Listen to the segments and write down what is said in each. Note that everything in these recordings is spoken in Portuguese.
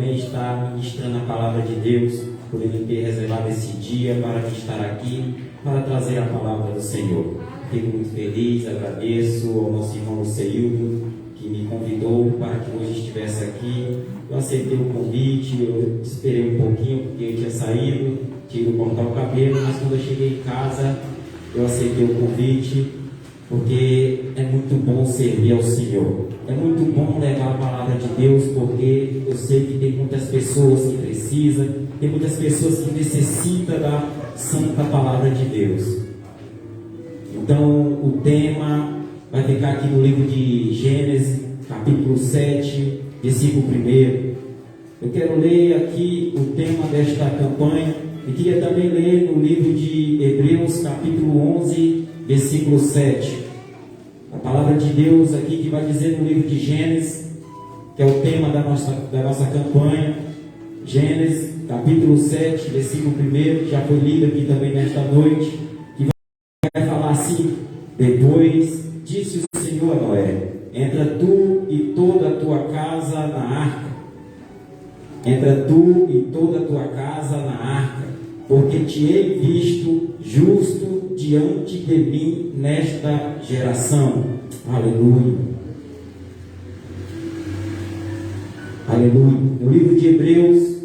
também estar ministrando a palavra de Deus, por ele ter reservado esse dia para estar aqui, para trazer a palavra do Senhor. Fico muito feliz, agradeço ao nosso irmão Luceildo, que me convidou para que hoje estivesse aqui. Eu aceitei o convite, eu esperei um pouquinho, porque eu tinha saído, tinha ido cortar o cabelo, mas quando eu cheguei em casa, eu aceitei o convite, porque é muito bom servir ao Senhor. É muito bom levar a palavra de Deus, porque eu sei que tem muitas pessoas que precisam, tem muitas pessoas que necessitam da santa palavra de Deus. Então, o tema vai ficar aqui no livro de Gênesis, capítulo 7, versículo 1. Eu quero ler aqui o tema desta campanha e queria também ler no livro de Hebreus, capítulo 11, versículo 7. A palavra de Deus aqui que vai dizer no livro de Gênesis, que é o tema da nossa campanha. Gênesis, capítulo 7, versículo 1, já foi lido aqui também nesta noite, que vai falar assim: depois disse o Senhor a Noé: entra tu e toda a tua casa na arca. Entra tu e toda a tua casa na arca, porque te hei visto justo diante de mim nesta geração. Aleluia. Aleluia. No livro de Hebreus,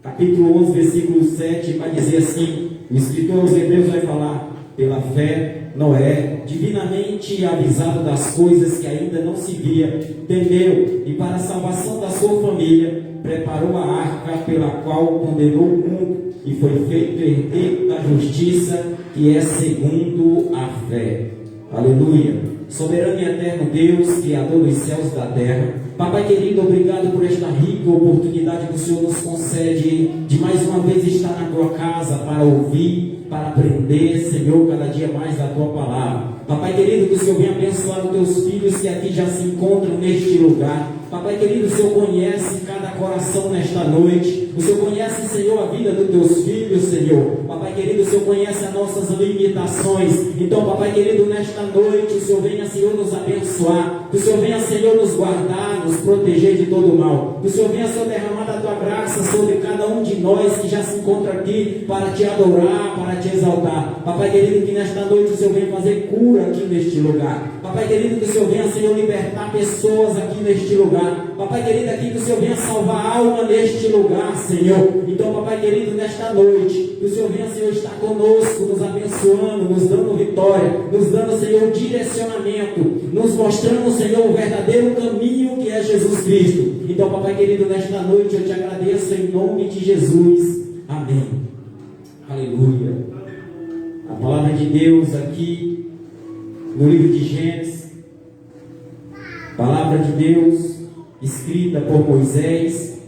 capítulo 11, versículo 7, vai dizer assim: o escritor aos Hebreus vai falar: pela fé, Noé, divinamente avisado das coisas que ainda não se via, temeu e para a salvação da sua família preparou a arca, pela qual condenou o mundo e foi feito herdeiro da justiça, que é segundo a fé. Aleluia. Soberano e eterno Deus, Criador dos céus e da terra, Papai querido, obrigado por esta rica oportunidade que o Senhor nos concede de mais uma vez estar na tua casa para ouvir, para aprender, Senhor, cada dia mais da tua palavra. Papai querido, que o Senhor venha abençoar os teus filhos que aqui já se encontram neste lugar. Papai querido, o Senhor conhece cada coração nesta noite. O Senhor conhece, Senhor, a vida dos teus filhos, Senhor. Papai querido, o Senhor conhece as nossas limitações. Então, Papai querido, nesta noite, o Senhor venha, Senhor, nos abençoar. Que o Senhor venha, Senhor, nos guardar, nos proteger de todo o mal. Que o Senhor venha, Senhor, derramar da tua graça sobre cada um de nós que já se encontra aqui para te adorar, para te exaltar. Papai querido, que nesta noite o Senhor venha fazer cura aqui neste lugar. Papai querido, que o Senhor venha, Senhor, libertar pessoas aqui neste lugar. Papai querido, aqui que o Senhor venha salvar alma neste lugar, Senhor. Então, Papai querido, nesta noite, que o Senhor venha, Senhor, estar conosco, nos abençoando, nos dando vitória, nos dando, Senhor, direcionamento, nos mostrando, Senhor, o verdadeiro caminho que é Jesus Cristo. Então, Papai querido, nesta noite eu te agradeço em nome de Jesus. Amém. Aleluia. A palavra de Deus aqui no livro de Gênesis, palavra de Deus escrita por Moisés,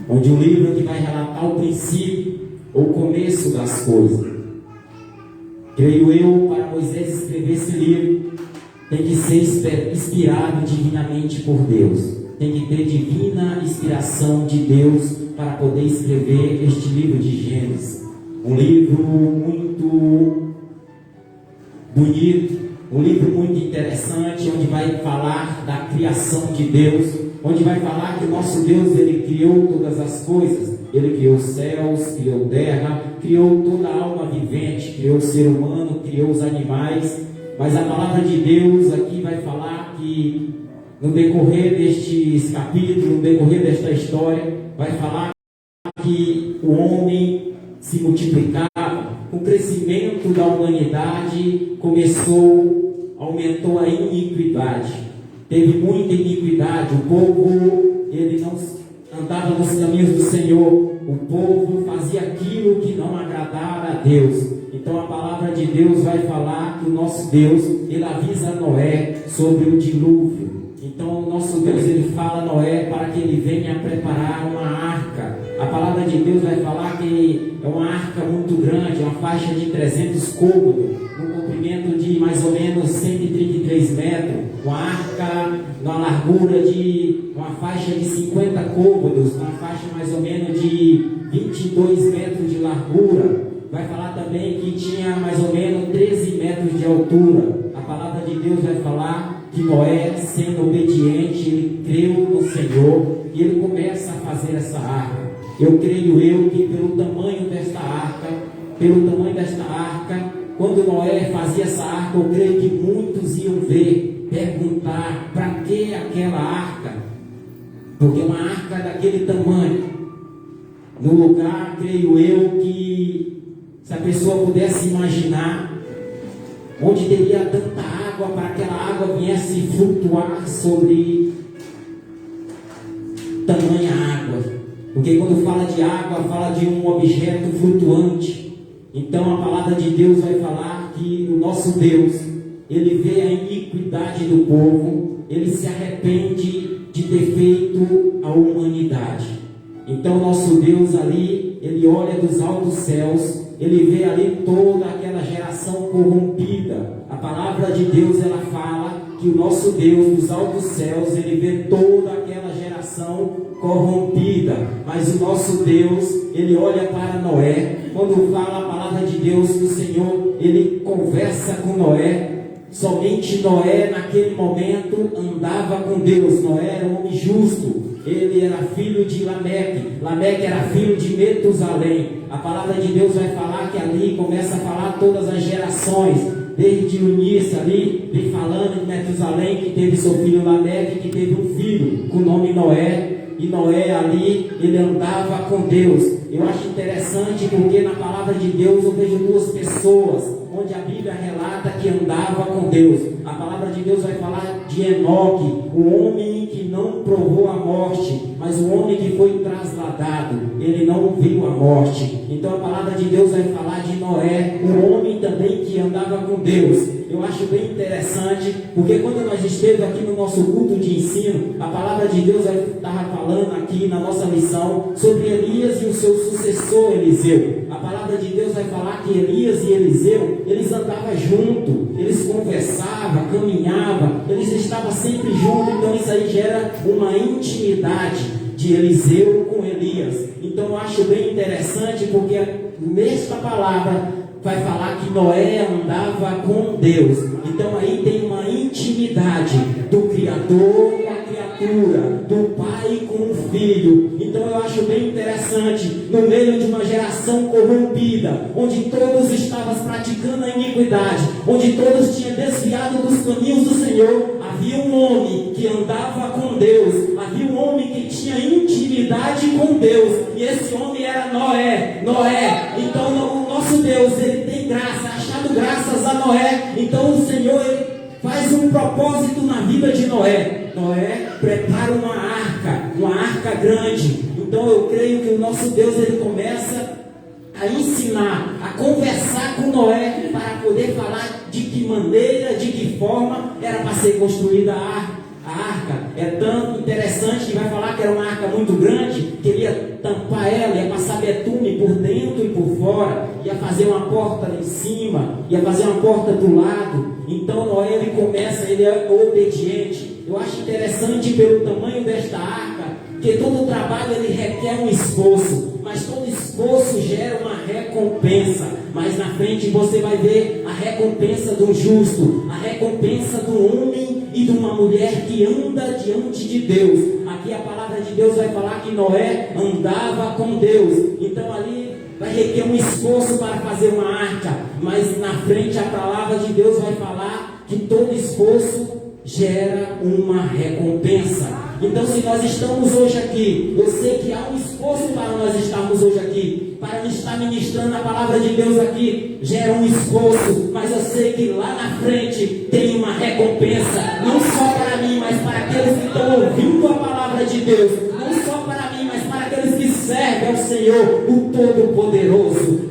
onde o livro que vai relatar o princípio, o começo das coisas. Creio eu, para Moisés escrever esse livro, tem que ser inspirado divinamente por Deus. Tem que ter divina inspiração de Deus para poder escrever este livro de Gênesis. Um livro muito bonito, um livro muito interessante, onde vai falar da criação de Deus, onde vai falar que o nosso Deus, Ele criou todas as coisas. Ele criou os céus, criou terra, criou toda a alma vivente, criou o ser humano, criou os animais. Mas a palavra de Deus aqui vai falar que no decorrer destes capítulos, no decorrer desta história, vai falar que o homem se multiplicava, o crescimento da humanidade aumentou a iniquidade. Teve muita iniquidade, o povo, ele não andava nos caminhos do Senhor, o povo fazia aquilo que não agradava a Deus. Então a palavra de Deus vai falar que o nosso Deus, ele avisa Noé sobre o dilúvio. Então o nosso Deus, ele fala a Noé para que ele venha preparar uma arca. A palavra de Deus vai falar que é uma arca muito grande, uma faixa de 300 côvados, um comprimento de mais ou menos 133 metros, uma arca na largura de uma faixa de 50 côvados, uma faixa mais ou menos de 22 metros de largura. Vai falar também que tinha mais ou menos 13 metros de altura. A palavra de Deus vai falar que Noé, sendo obediente, ele creu no Senhor e ele começa a fazer essa arca. Eu creio que pelo tamanho desta arca, quando Noé fazia essa arca, eu creio que muitos iam ver, perguntar, para que aquela arca? Porque uma arca daquele tamanho, no lugar, creio eu, que se a pessoa pudesse imaginar, onde teria tanta água, para que aquela água viesse flutuar sobre tamanha água. Porque quando fala de água, fala de um objeto flutuante. Então a palavra de Deus vai falar que o nosso Deus, ele vê a iniquidade do povo, ele se arrepende de ter feito a humanidade. Então nosso Deus ali, ele olha dos altos céus, ele vê ali toda aquela geração corrompida. A palavra de Deus, ela fala que o nosso Deus dos altos céus, ele vê toda aquela geração corrompida, mas o nosso Deus, ele olha para Noé. Quando fala a palavra de Deus, o Senhor, ele conversa com Noé. Somente Noé naquele momento andava com Deus. Noé era um homem justo, ele era filho de Lameque, Lameque era filho de Metusalém. A palavra de Deus vai falar que ali começa a falar todas as gerações, desde o início ali, vem falando de Metusalém, que teve seu filho Lameque, que teve um filho com o nome Noé. E Noé ali, ele andava com Deus. Eu acho interessante porque na palavra de Deus eu vejo duas pessoas, onde a Bíblia relata que andava com Deus. A palavra de Deus vai falar de Enoque, o homem que não provou a morte, mas o homem que foi trasladado, ele não viu a morte. Então a palavra de Deus vai falar de Noé, o homem também que andava com Deus. Eu acho bem interessante, porque quando nós estivemos aqui no nosso culto de ensino, a palavra de Deus estava falando aqui na nossa lição sobre Elias e o seu sucessor Eliseu. A palavra de Deus vai falar que Elias e Eliseu, eles andavam juntos, eles conversavam, caminhavam, eles estavam sempre juntos. Então isso aí gera uma intimidade de Eliseu com Elias. Então eu acho bem interessante, porque nesta palavra vai falar que Noé andava com Deus. Então aí tem uma intimidade do Criador com a criatura, do pai com o filho. Então eu acho bem interessante, no meio de uma geração corrompida, onde todos estavam praticando a iniquidade, onde todos tinham desviado dos caminhos do Senhor, havia um homem que andava com Deus, havia um homem que tinha intimidade com Deus, e esse homem era Noé. Então o nosso Deus, ele tem graça, achado graças a Noé. Então o Senhor, ele faz um propósito na vida de Noé. Noé prepara uma arca grande. Então eu creio que o nosso Deus, ele começa a ensinar, a conversar com Noé, para poder falar de que maneira, de que forma era para ser construída a arca. É tão interessante que vai falar que era uma arca muito grande, que ele ia tampar ela, ia passar betume por dentro e por fora, ia fazer uma porta lá em cima, ia fazer uma porta do lado. Então Noé, ele começa, ele é obediente. Eu acho interessante pelo tamanho desta arca, que todo trabalho ele requer um esforço, mas todo esforço gera uma recompensa. Mas na frente você vai ver a recompensa do justo, a recompensa do homem e de uma mulher que anda diante de Deus. Aqui a palavra de Deus vai falar que Noé andava com Deus. Então ali vai requer um esforço para fazer uma arca, mas na frente a palavra de Deus vai falar que todo esforço gera uma recompensa. Então se nós estamos hoje aqui, eu sei que há um esforço para nós estarmos hoje aqui, para estar ministrando a palavra de Deus aqui, gera um esforço, mas eu sei que lá na frente tem uma recompensa, não só para mim, mas para aqueles que estão ouvindo a palavra de Deus, não só para mim, mas para aqueles que servem ao Senhor, o Todo-Poderoso.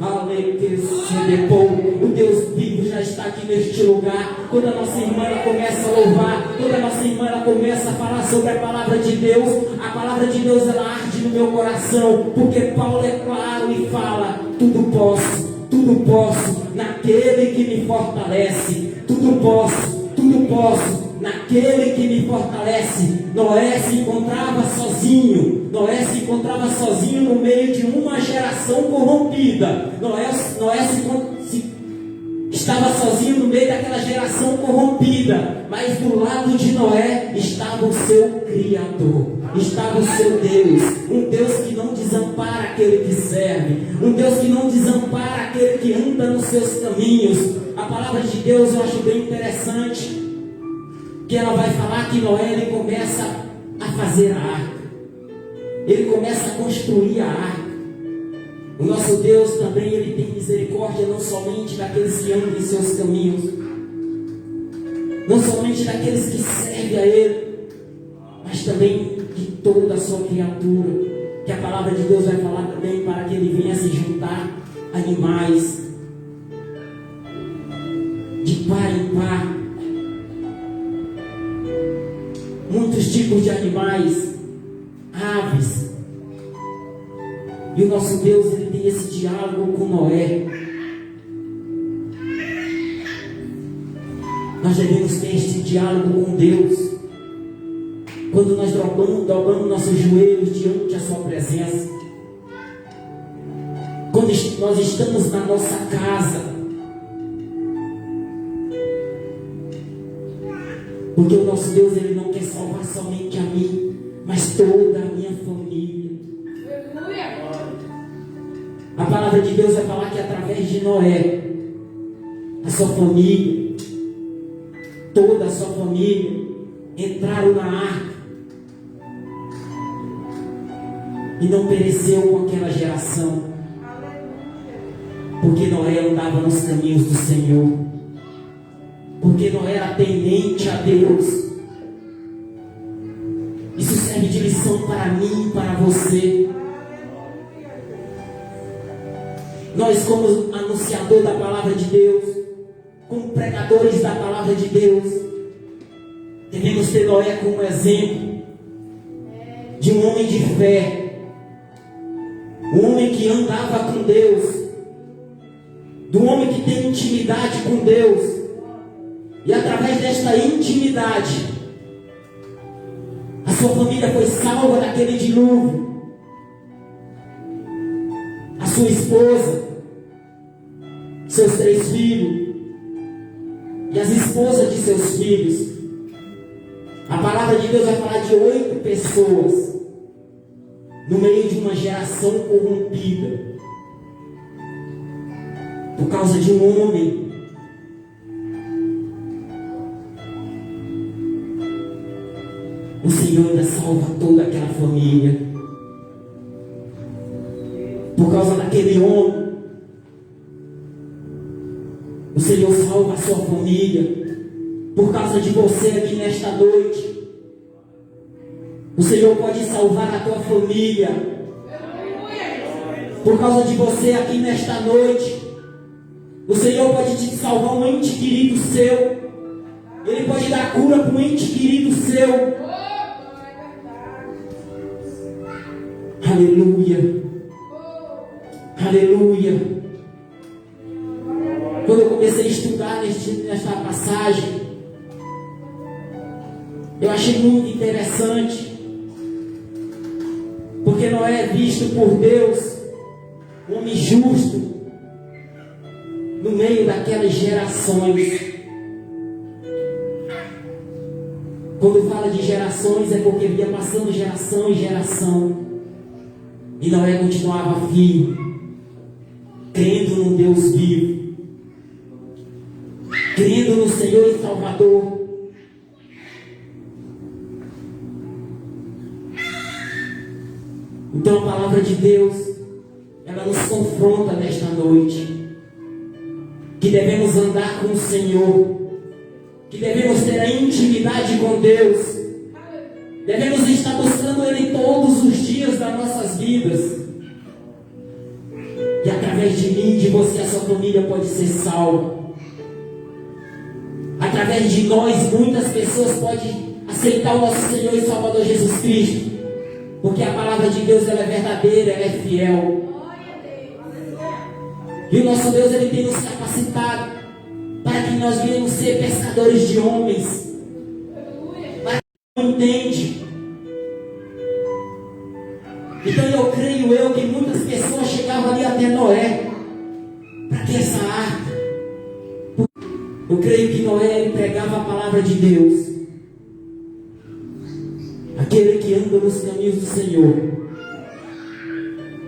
O Deus vivo já está aqui neste lugar. Quando a nossa irmã ela começa a louvar, quando a nossa irmã ela começa a falar sobre a palavra de Deus, a palavra de Deus ela arde no meu coração, porque Paulo é claro e fala: tudo posso naquele que me fortalece. Tudo posso naquele que me fortalece. Noé se encontrava sozinho no meio de uma geração corrompida. Noé Estava sozinho no meio daquela geração corrompida, mas do lado de Noé estava o seu Criador, estava o seu Deus, um Deus que não desampara aquele que serve, um Deus que não desampara aquele que anda nos seus caminhos. A palavra de Deus eu acho bem interessante, que ela vai falar que Noé ele começa a fazer a arca, ele começa a construir a arca. O nosso Deus também, ele tem misericórdia não somente daqueles que andam em seus caminhos, não somente daqueles que servem a Ele, mas também de toda a sua criatura, que a palavra de Deus vai falar também para que Ele venha se juntar animais, de par em par, muitos tipos de animais, aves. E o nosso Deus, ele tem esse diálogo com Noé. Nós devemos ter este diálogo com Deus quando nós dobramos nossos joelhos diante da sua presença, quando nós estamos na nossa casa, porque o nosso Deus, ele não quer salvar somente a mim, mas toda a minha família. A palavra de Deus vai falar que através de Noé, a sua família, toda a sua família, entraram na arca e não pereceu com aquela geração, porque Noé andava nos caminhos do Senhor, porque Noé era temente a Deus. Isso serve de lição para mim e para você. Nós, como anunciador da palavra de Deus, como pregadores da palavra de Deus, devemos ter Noé como exemplo de um homem de fé, um homem que andava com Deus, de um homem que tem intimidade com Deus, e através desta intimidade, a sua família foi salva daquele dilúvio. A sua esposa, seus 3 filhos e as esposas de seus filhos. A palavra de Deus vai falar de 8 pessoas no meio de uma geração corrompida, por causa de um homem. O Senhor ainda salva toda aquela família. Por causa daquele homem, o Senhor salva a sua família. Por causa de você aqui nesta noite, o Senhor pode salvar a tua família. Por causa de você aqui nesta noite, o Senhor pode te salvar um ente querido seu. Ele pode dar cura para um ente querido seu. Aleluia. Aleluia. Quando eu comecei a estudar nesta passagem, eu achei muito interessante, porque Noé é visto por Deus, um homem justo, no meio daquelas gerações. Quando fala de gerações, é porque vinha passando geração em geração, e Noé continuava firme, crendo num Deus vivo, crendo no Senhor e Salvador. Então a palavra de Deus, ela nos confronta nesta noite, que devemos andar com o Senhor, que devemos ter a intimidade com Deus, devemos estar buscando Ele todos os dias das nossas vidas. E através de mim, de você, a sua família pode ser salva. Através de nós, muitas pessoas podem aceitar o nosso Senhor e Salvador Jesus Cristo. Porque a palavra de Deus, ela é verdadeira, ela é fiel. E o nosso Deus, ele tem nos capacitado para que nós venhamos ser pescadores de homens. Para que não entende. Então eu creio que muitas pessoas chegavam ali até Noé. Para que essa arca? Eu creio que Noé, ele pregava a palavra de Deus. Aquele que anda nos caminhos do Senhor.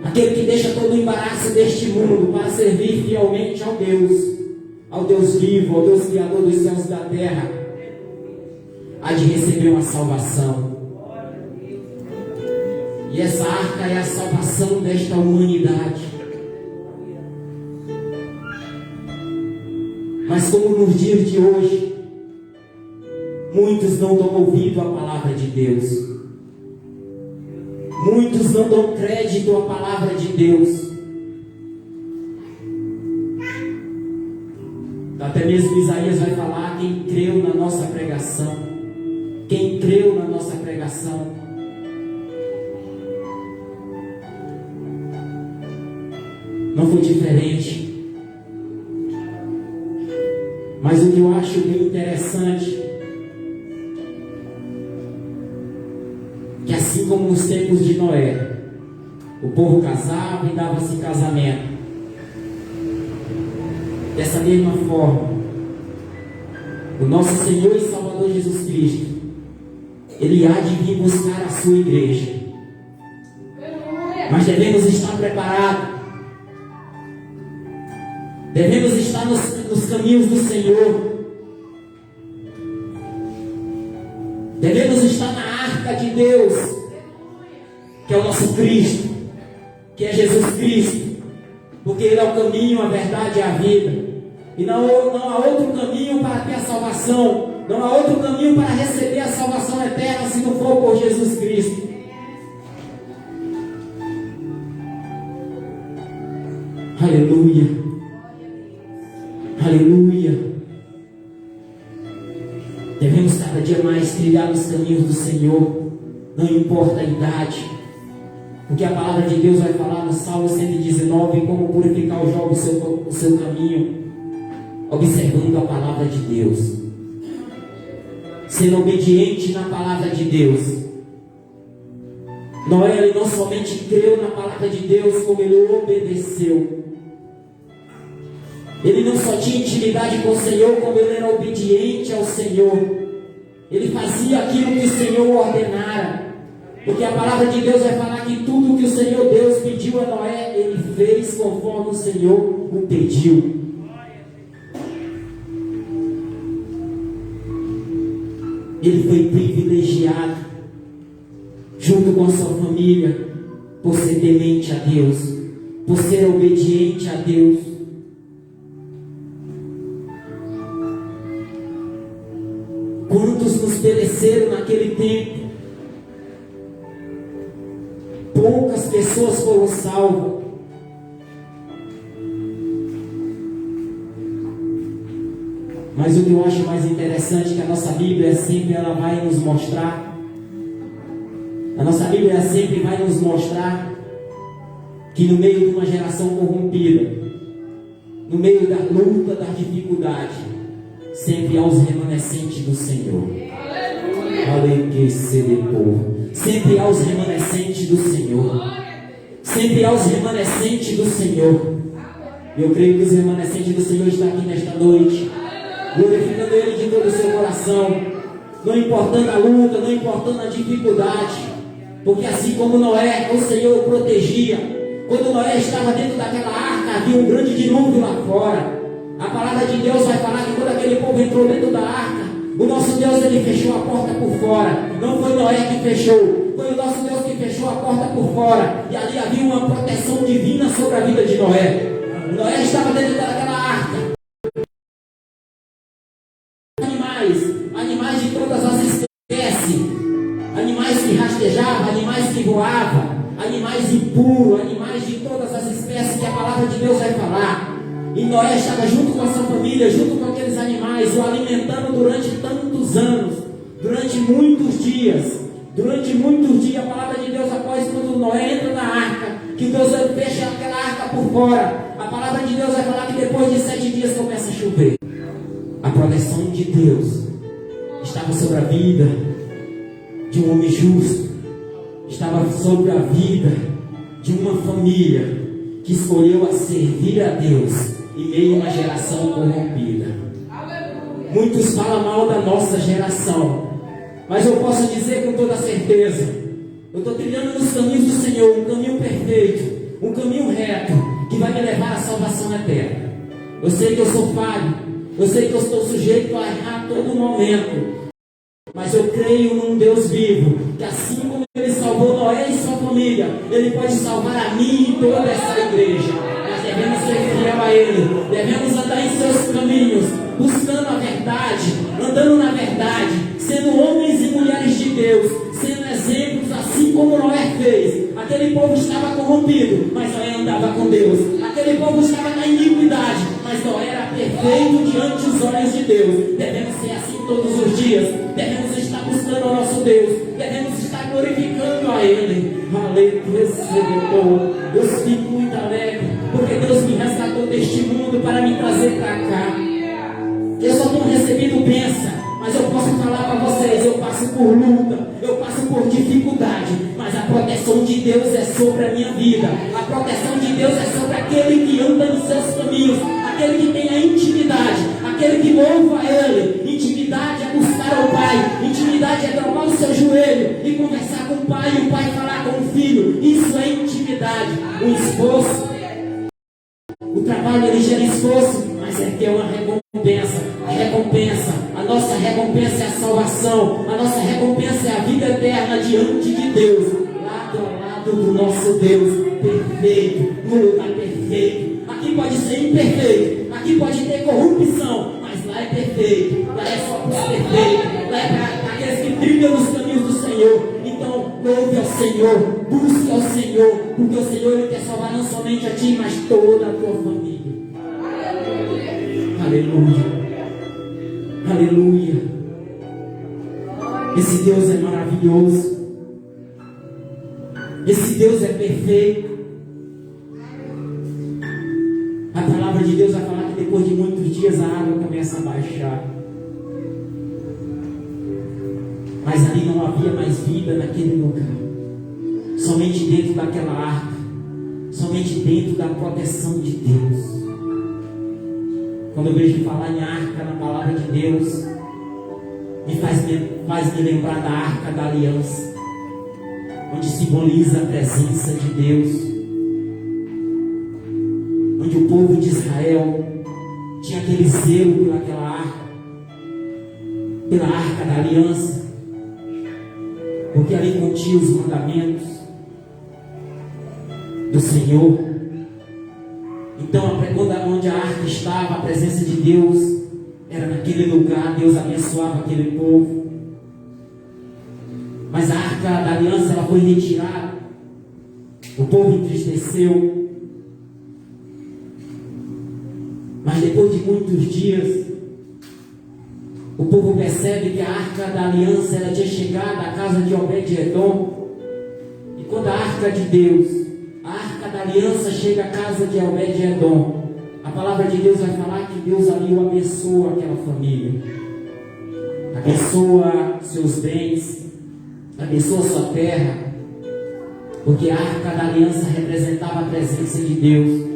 Aquele que deixa todo o embaraço deste mundo para servir fielmente ao Deus vivo, ao Deus Criador dos céus e da terra, há de receber uma salvação. E essa arca é a salvação desta humanidade. Mas como nos dias de hoje, muitos não dão ouvido à palavra de Deus. Muitos não dão crédito à palavra de Deus. Até mesmo Isaías vai falar: quem creu na nossa pregação. Quem creu na nossa pregação. Não foi diferente. Mas o que eu acho bem interessante, que assim como nos tempos de Noé, o povo casava e dava-se casamento, dessa mesma forma, o nosso Senhor e Salvador Jesus Cristo, Ele há de vir buscar a sua igreja. Mas devemos estar preparados. Devemos estar nos caminhos do Senhor. Devemos estar na arca de Deus, que é o nosso Cristo, que é Jesus Cristo, porque Ele é o caminho, a verdade e a vida. E não há outro caminho para ter a salvação, não há outro caminho para receber a salvação eterna se não for por Jesus Cristo. Aleluia. Aleluia. Devemos cada dia mais trilhar os caminhos do Senhor, não importa a idade, porque a palavra de Deus vai falar no Salmo 119 como purificar os jovens o seu caminho, observando a palavra de Deus, sendo obediente na palavra de Deus. Noé, ele não somente creu na palavra de Deus, como ele obedeceu. Ele não só tinha intimidade com o Senhor, como ele era obediente ao Senhor. Ele fazia aquilo que o Senhor ordenara. Porque a palavra de Deus vai falar que tudo que o Senhor Deus pediu a Noé, ele fez conforme o Senhor o pediu. Ele foi privilegiado, junto com a sua família, por ser temente a Deus, por ser obediente a Deus. Quantos nos pereceram naquele tempo? Poucas pessoas foram salvas. Mas o que eu acho mais interessante é que a nossa Bíblia sempre ela vai nos mostrar. A nossa Bíblia sempre vai nos mostrar que no meio de uma geração corrompida, no meio da luta, da dificuldade, sempre há os remanescentes do Senhor. Aleluia. Sempre há os remanescentes do Senhor. Sempre há os remanescentes do Senhor. E eu creio que os remanescentes do Senhor estão aqui nesta noite, glorificando Ele de todo o seu coração, não importando a luta, não importando a dificuldade, porque assim como Noé, o Senhor o protegia. Quando Noé estava dentro daquela arca, havia um grande dilúvio lá fora. A palavra de Deus vai falar que quando aquele povo entrou dentro da arca, o nosso Deus, ele fechou a porta por fora. Não foi Noé que fechou, foi o nosso Deus que fechou a porta por fora. E ali havia uma proteção divina sobre a vida de Noé. Noé estava dentro daquela arca. Animais de todas as espécies, animais que rastejavam, animais que voavam, animais impuros, animais de todas as espécies que a palavra de Deus vai falar. E Noé estava junto com a sua família, junto com aqueles animais, o alimentando durante tantos anos, durante muitos dias. Durante muitos dias, a palavra de Deus, após quando Noé entra na arca, que Deus fecha aquela arca por fora, a palavra de Deus vai falar que depois de 7 dias começa a chover. A proteção de Deus estava sobre a vida de um homem justo, estava sobre a vida de uma família que escolheu a servir a Deus em meio a uma geração corrompida. Muitos falam mal da nossa geração, mas eu posso dizer com toda certeza, eu estou trilhando nos caminhos do Senhor, um caminho perfeito, um caminho reto, que vai me levar à salvação eterna. Eu sei que eu sou falho, eu sei que eu estou sujeito a errar a todo momento, mas eu creio num Deus vivo, que assim como Ele salvou Noé e sua família, Ele pode salvar a mim e toda essa igreja. Nós devemos ser fiel a Ele, devemos andar em seus caminhos, buscando a verdade, andando na verdade, sendo homens e mulheres de Deus, sendo exemplos assim como Noé fez. Aquele povo estava corrompido, mas Noé andava com Deus. Aquele povo estava na iniquidade, mas Noé era perfeito diante dos olhos de Deus. Devemos ser assim todos os dias. Devemos estar buscando o nosso Deus. Devemos estar glorificando a Ele. Aleluia, Senhor. Eu fico muito alegre, porque Deus me resgatou deste mundo para me trazer para cá. Eu só tenho recebido bênção, mas eu posso falar para vocês, eu passo por luta, eu passo por dificuldade, mas a proteção de Deus é sobre a minha vida. A proteção de Deus é sobre aquele que anda nos seus caminhos, aquele que tem a intimidade, aquele que louva a Ele. Intimidade é buscar o Pai, intimidade é dobrar o seu joelho e conversar com o Pai, e o Pai falar com o Filho. Isso é intimidade. O esforço, o trabalho, ele gera esforço, mas é ter uma recompensa. A recompensa, a nossa recompensa é a salvação, a nossa recompensa é a vida eterna diante de Deus, lado a lado do nosso Deus perfeito, no lugar perfeito. Aqui pode ser imperfeito, aqui pode ter corrupção, mas lá é perfeito, lá é só para os perfeitos, lá é para aqueles que trilham nos caminhos do Senhor. Então, louve ao Senhor, busque ao Senhor, porque o Senhor Ele quer salvar não somente a ti, mas toda a tua família. Aleluia. Aleluia. Esse Deus é maravilhoso. Esse Deus é perfeito. A palavra de Deus vai falar que depois de muitos dias a água começa a baixar. Mas ali não havia mais vida naquele lugar. Somente dentro daquela arca. Somente dentro da proteção de Deus. Quando eu vejo falar em arca na palavra de Deus, faz me lembrar da arca da aliança, onde simboliza a presença de Deus, onde o povo de Israel tinha aquele zelo pela arca da aliança, porque ali continha os mandamentos do Senhor. Então, onde a arca estava, a presença de Deus era naquele lugar. Deus abençoava aquele povo. Mas a arca da aliança, ela foi retirada. O povo entristeceu. Mas depois de muitos dias, o povo percebe que a arca da aliança, ela tinha chegado à casa de Obed-Edom. E quando a arca de Deus, a arca da aliança, chega à casa de Obed-Edom, a palavra de Deus vai falar que Deus ali o abençoa, aquela família, abençoa seus bens, abençoa sua terra, porque a arca da aliança representava a presença de Deus.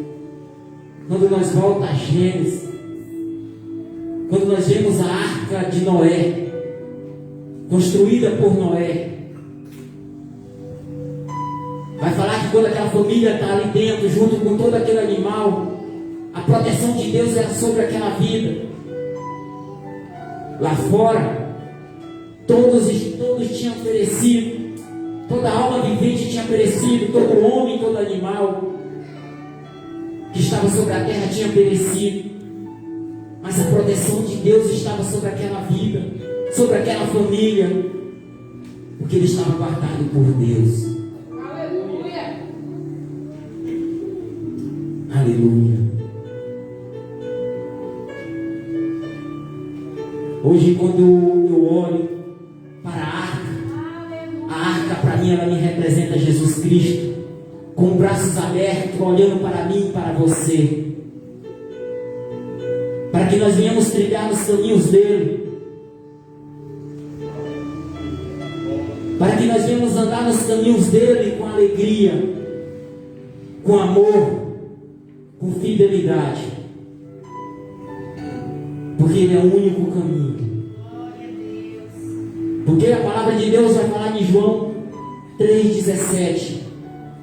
Quando nós voltamos a Gênesis, quando nós vemos a arca de Noé, construída por Noé, vai falar que quando aquela família está ali dentro, junto com todo aquele animal, a proteção de Deus era sobre aquela vida. Lá fora, todos tinham perecido, toda alma vivente tinha perecido, todo homem, todo animal que estava sobre a terra tinha perecido. Mas a proteção de Deus estava sobre aquela vida, sobre aquela família, porque ele estava guardado por Deus. Aleluia. Hoje, quando eu olho para a arca para mim, ela me representa Jesus Cristo, com braços abertos, olhando para mim e para você, para que nós venhamos trilhar nos caminhos dele, para que nós venhamos andar nos caminhos dele com alegria, com amor, com fidelidade. Porque Ele é o único caminho. Porque a palavra de Deus vai falar em João 3,17,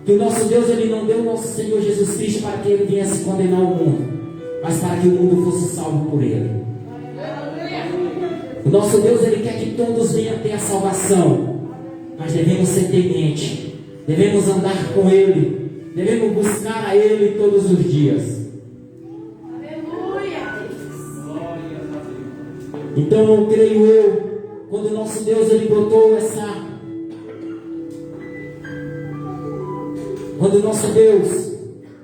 que o nosso Deus, Ele não deu o nosso Senhor Jesus Cristo para que Ele viesse condenar o mundo, mas para que o mundo fosse salvo por Ele. O nosso Deus, Ele quer que todos venham ter a salvação, mas devemos ser tementes, devemos andar com Ele, devemos buscar a Ele todos os dias. Então eu creio quando o nosso Deus, Ele botou quando o nosso Deus,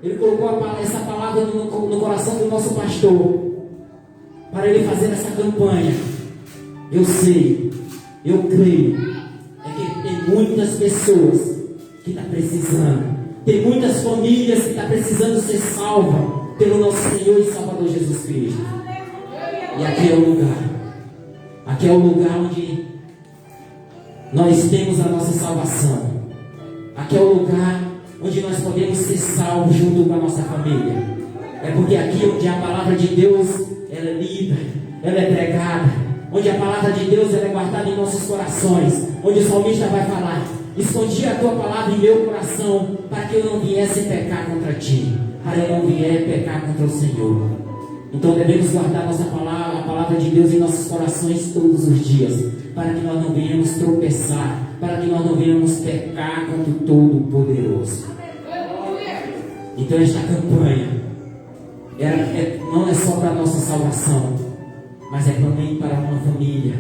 Ele colocou essa palavra no coração do nosso pastor, para ele fazer essa campanha, eu sei, eu creio, que tem muitas pessoas que estão precisando, tem muitas famílias que estão precisando ser salvas pelo nosso Senhor e Salvador Jesus Cristo. E aqui é o lugar. Aqui é o lugar onde nós temos a nossa salvação. Aqui é o lugar onde nós podemos ser salvos junto com a nossa família. É porque aqui onde a palavra de Deus ela é lida, ela é pregada, onde a palavra de Deus ela é guardada em nossos corações, onde o salmista vai falar: escondi a tua palavra em meu coração, para que eu não viesse pecar contra ti, para eu não viesse pecar contra o Senhor. Então devemos guardar nossa palavra, a palavra de Deus em nossos corações todos os dias, para que nós não venhamos tropeçar, para que nós não venhamos pecar contra o Todo-Poderoso. Então esta campanha não é só para a nossa salvação, mas é também para uma família,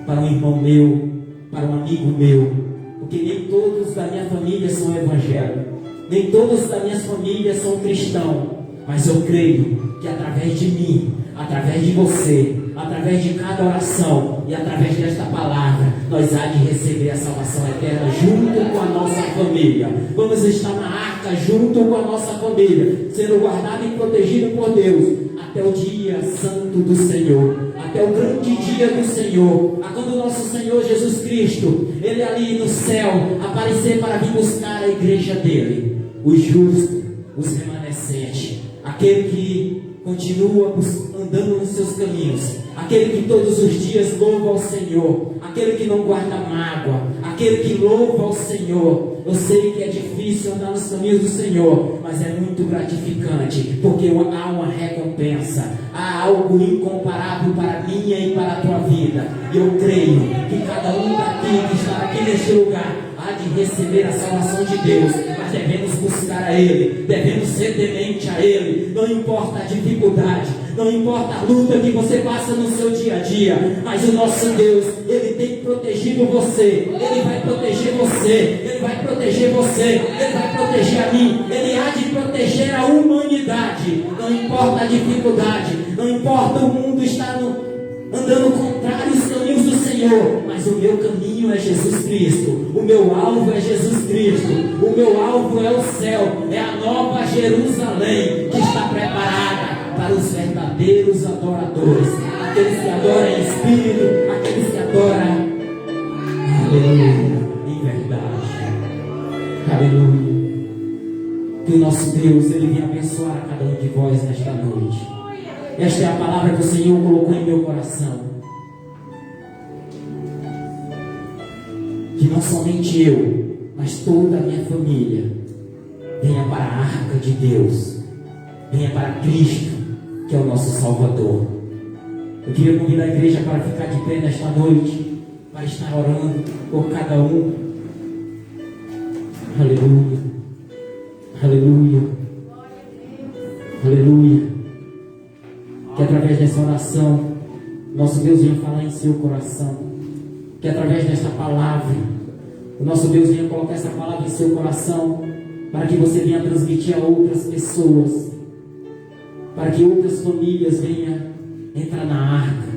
para um irmão meu, para um amigo meu, porque nem todos da minha família são evangélicos, nem todos da minha família são cristãos. Mas eu creio que através de mim, através de você, através de cada oração e através desta palavra, nós há de receber a salvação eterna junto com a nossa família. Vamos estar na arca junto com a nossa família, sendo guardado e protegido por Deus até o dia santo do Senhor, até o grande dia do Senhor, a quando o nosso Senhor Jesus Cristo, Ele ali no céu, aparecer para vir buscar a igreja dele, os justos, os remanescentes, aquele que continua andando nos seus caminhos, aquele que todos os dias louva ao Senhor, aquele que não guarda mágoa, aquele que louva ao Senhor. Eu sei que é difícil andar nos caminhos do Senhor, mas é muito gratificante, porque há uma recompensa, há algo incomparável para a minha e para a tua vida. E eu creio que cada um daqui que está aqui neste lugar há de receber a salvação de Deus, mas devemos buscar a Ele, devemos ser temente a Ele, não importa a dificuldade, não importa a luta que você passa no seu dia a dia, mas o nosso Deus, Ele tem protegido você, Ele vai proteger você, Ele vai proteger você, Ele vai proteger a mim, Ele há de proteger a humanidade, não importa a dificuldade, não importa o mundo estar andando contrário aos caminhos do Senhor, mas o meu caminho é Jesus Cristo, o meu alvo é Jesus Cristo, o meu alvo é o céu, é a nova Jerusalém que está preparada para os verdadeiros adoradores, aqueles que adoram em espírito, aqueles que adoram, aleluia, em verdade, aleluia. Que o nosso Deus, Ele venha abençoar a cada um de vós nesta noite. Esta é a palavra que o Senhor colocou em meu coração. Que não somente eu, mas toda a minha família venha para a arca de Deus, venha para Cristo, que é o nosso Salvador. Eu queria convidar a igreja para ficar de pé nesta noite, para estar orando por cada um. Aleluia, aleluia, aleluia. Que através dessa oração, nosso Deus venha falar em seu coração. Que através desta palavra, o nosso Deus venha colocar essa palavra em seu coração, para que você venha transmitir a outras pessoas, para que outras famílias venham entrar na arca,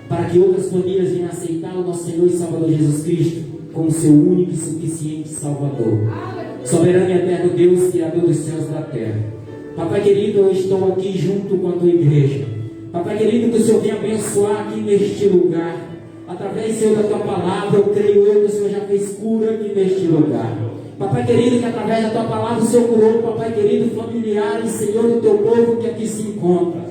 para que outras famílias venham aceitar o nosso Senhor e Salvador Jesus Cristo como seu único e suficiente Salvador. Soberano e eterno Deus, Criador dos céus e da terra. Papai querido, eu estou aqui junto com a tua igreja. Papai querido, que o Senhor venha abençoar aqui neste lugar. Através, Senhor, da tua palavra, eu creio que o Senhor já fez cura aqui neste lugar. Papai querido, que através da tua palavra o Senhor curou, Papai querido, familiares, Senhor, do teu povo que aqui se encontra.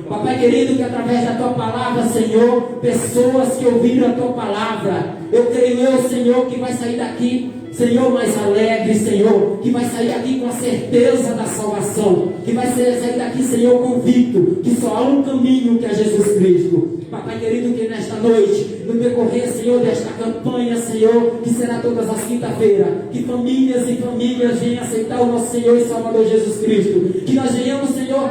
Papai querido, que através da tua palavra, Senhor, pessoas que ouviram a tua palavra, eu creio, Senhor, que vai sair daqui, Senhor, mais alegre, Senhor, que vai sair daqui com a certeza da salvação, que vai sair daqui, Senhor, convicto que só há um caminho, que é Jesus Cristo. Papai querido, que nesta noite, no decorrer, Senhor, desta campanha, Senhor, que será todas as quinta-feiras, que famílias e famílias venham aceitar o nosso Senhor e Salvador Jesus Cristo, que nós venhamos, Senhor,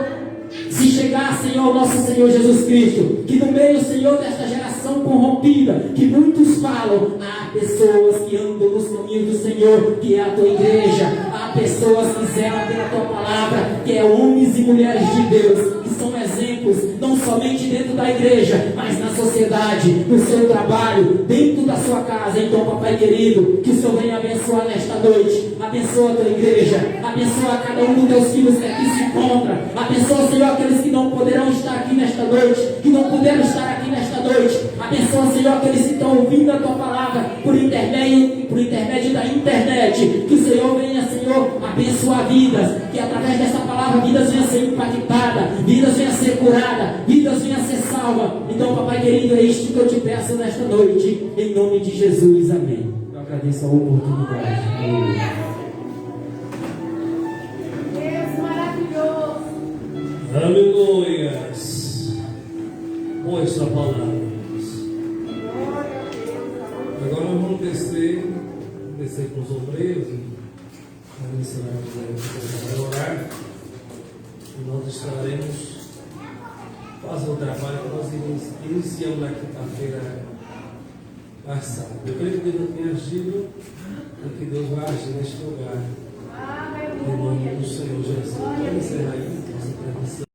se chegar, Senhor, nosso Senhor Jesus Cristo, que no meio, Senhor, desta geração corrompida, que muitos falam, há pessoas que andam nos caminhos do Senhor, que é a tua igreja, há pessoas que zelam pela tua palavra, que é homens e mulheres de Deus, que são exemplos, não somente dentro da igreja, mas na sociedade, no seu trabalho, dentro da sua casa. Então, papai querido, que o Senhor venha abençoar nesta noite, abençoa a tua igreja, abençoa cada um dos teus filhos que aqui se encontra, abençoa, Senhor, aqueles que não poderão estar aqui nesta noite, que não puderam estar aqui nesta noite, abençoa, Senhor, aqueles que estão ouvindo a tua palavra por intermédio da internet, que o Senhor venha, Senhor, abençoar vidas, que através dessa palavra vidas venham a ser impactadas, vidas venham a ser curadas, vidas venham a ser salvas. Então, papai querido, é isto que eu te peço nesta noite, em nome de Jesus, amém. Eu agradeço a oportunidade. Deus maravilhoso. Aleluias. Boa esta palavra. Agora vamos descer com os obreiros e a missionária vai orar. E nós estaremos fazendo o trabalho que nós iniciamos na quinta-feira passada. Eu creio que Deus tem agido e que Deus vai agir neste lugar. Em nome do Senhor Jesus. Vamos encerrar aí.